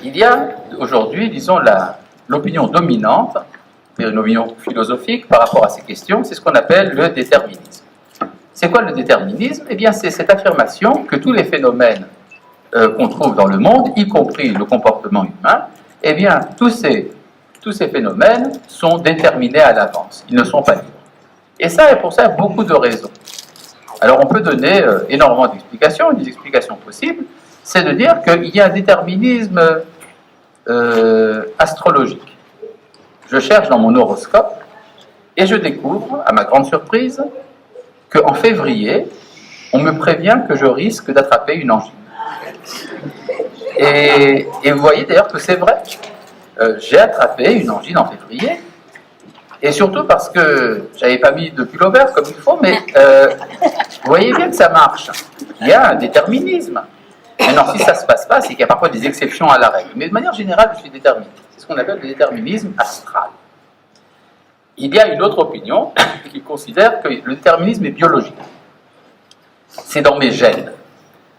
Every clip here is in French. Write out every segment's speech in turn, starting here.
il y a aujourd'hui, disons, l'opinion dominante, une opinion philosophique par rapport à ces questions, c'est ce qu'on appelle le déterminisme. C'est quoi le déterminisme? Eh bien, c'est cette affirmation que tous les phénomènes qu'on trouve dans le monde, y compris le comportement humain, eh bien, tous ces phénomènes sont déterminés à l'avance. Ils ne sont pas libres. Et ça, et pour ça, beaucoup de raisons. Alors, on peut donner énormément d'explications. Une des explications possibles, c'est de dire qu'il y a un déterminisme astrologique. Je cherche dans mon horoscope et je découvre, à ma grande surprise, qu'en février, on me prévient que je risque d'attraper une angine. Et vous voyez d'ailleurs que c'est vrai. J'ai attrapé une angine en février, et surtout parce que j'avais pas mis de pull vert comme il faut, mais vous voyez bien que ça marche. Il y a un déterminisme. Maintenant, si ça ne se passe pas, c'est qu'il y a parfois des exceptions à la règle. Mais de manière générale, je suis déterminé. C'est ce qu'on appelle le déterminisme astral. Il y a une autre opinion qui considère que le déterminisme est biologique. C'est dans mes gènes.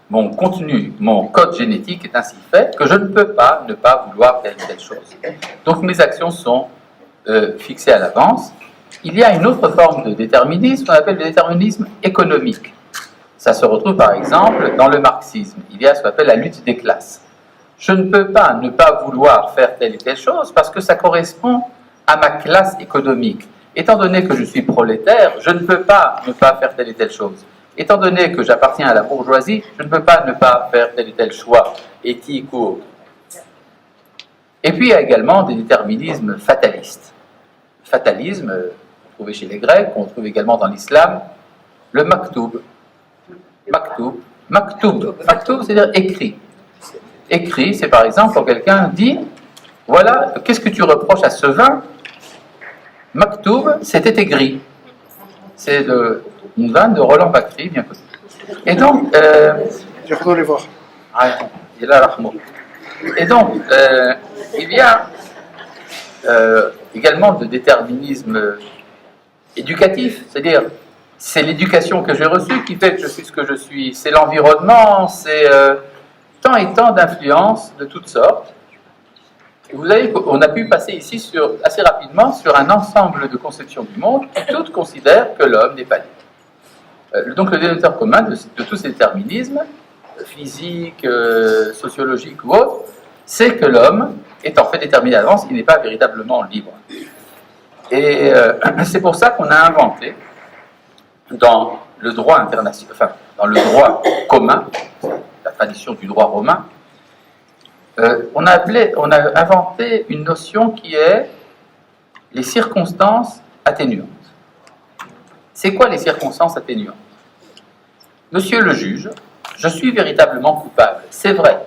Mon contenu, mon code génétique est ainsi fait que je ne peux pas ne pas vouloir telle ou telle chose. Donc mes actions sont fixées à l'avance. Il y a une autre forme de déterminisme qu'on appelle le déterminisme économique. Ça se retrouve par exemple dans le marxisme. Il y a ce qu'on appelle la lutte des classes. Je ne peux pas ne pas vouloir faire telle et telle chose parce que ça correspond à ma classe économique. Étant donné que je suis prolétaire, je ne peux pas ne pas faire telle et telle chose. Étant donné que j'appartiens à la bourgeoisie, je ne peux pas ne pas faire tel et tel choix, éthique ou autre. Et puis il y a également des déterminismes fatalistes. Fatalisme, qu'on trouve chez les Grecs, qu'on trouve également dans l'islam, le maktoub. Maktoub, c'est-à-dire écrit. Écrit, c'est par exemple quand quelqu'un dit, voilà, qu'est-ce que tu reproches à ce vin? Maktoub, c'était écrit. C'est une vanne de Roland Bakri, bien connu. Et donc, il y a également le déterminisme éducatif, c'est-à-dire c'est l'éducation que j'ai reçue qui fait que je suis ce que je suis, c'est l'environnement, c'est tant et tant d'influences de toutes sortes. Vous savez qu'on a pu passer ici assez rapidement sur un ensemble de conceptions du monde qui toutes considèrent que l'homme n'est pas libre. Donc le dénominateur commun de tous ces déterminismes, physiques, sociologiques ou autres, c'est que l'homme est en fait déterminé à l'avance, il n'est pas véritablement libre. Et c'est pour ça qu'on a inventé dans le droit international, enfin dans le droit commun, la tradition du droit romain, on a inventé une notion qui est les circonstances atténuantes. C'est quoi les circonstances atténuantes? Monsieur le juge, je suis véritablement coupable, c'est vrai,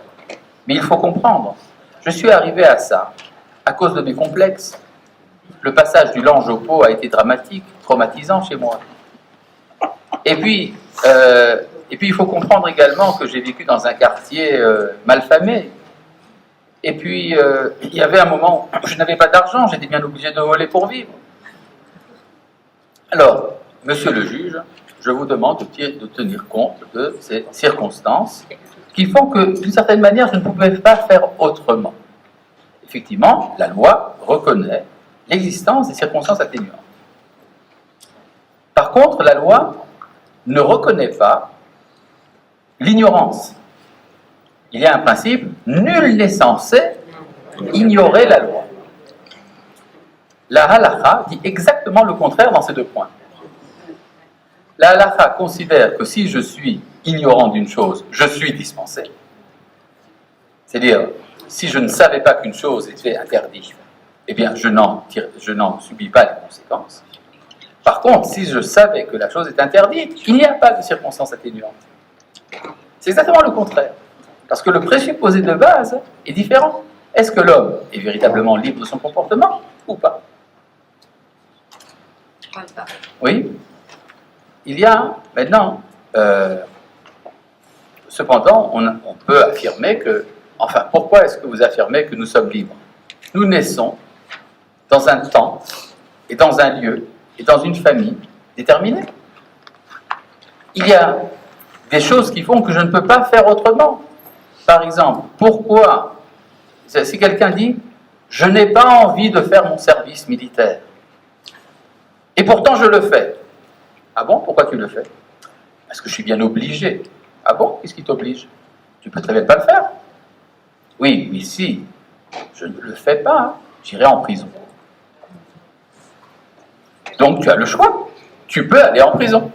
mais il faut comprendre, je suis arrivé à ça à cause de mes complexes. Le passage du lange au pot a été dramatique, traumatisant chez moi. Et puis il faut comprendre également que j'ai vécu dans un quartier malfamé. Et puis, il y avait un moment où je n'avais pas d'argent, j'étais bien obligé de voler pour vivre. Alors, monsieur le juge, je vous demande de tenir compte de ces circonstances qui font que, d'une certaine manière, je ne pouvais pas faire autrement. Effectivement, la loi reconnaît l'existence des circonstances atténuantes. Par contre, la loi ne reconnaît pas l'ignorance. Il y a un principe, nul n'est censé ignorer la loi. La halakha dit exactement le contraire dans ces deux points. La halakha considère que si je suis ignorant d'une chose, je suis dispensé. C'est-à-dire, si je ne savais pas qu'une chose était interdite, eh bien, je n'en subis pas les conséquences. Par contre, si je savais que la chose est interdite, il n'y a pas de circonstances atténuantes. C'est exactement le contraire. Parce que le présupposé de base est différent. Est-ce que l'homme est véritablement libre de son comportement ou pas? Oui. Il y a maintenant, cependant, on peut affirmer que, enfin, pourquoi est-ce que vous affirmez que nous sommes libres? Nous naissons dans un temps et dans un lieu et dans une famille déterminée. Il y a des choses qui font que je ne peux pas faire autrement. Par exemple, pourquoi, Si quelqu'un dit « Je n'ai pas envie de faire mon service militaire, et pourtant je le fais. » Ah bon, pourquoi tu le fais? Parce que je suis bien obligé. Ah bon, qu'est-ce qui t'oblige? Tu peux très bien pas le faire. Oui, mais si, je ne le fais pas, hein, j'irai en prison. Donc tu as le choix, tu peux aller en prison.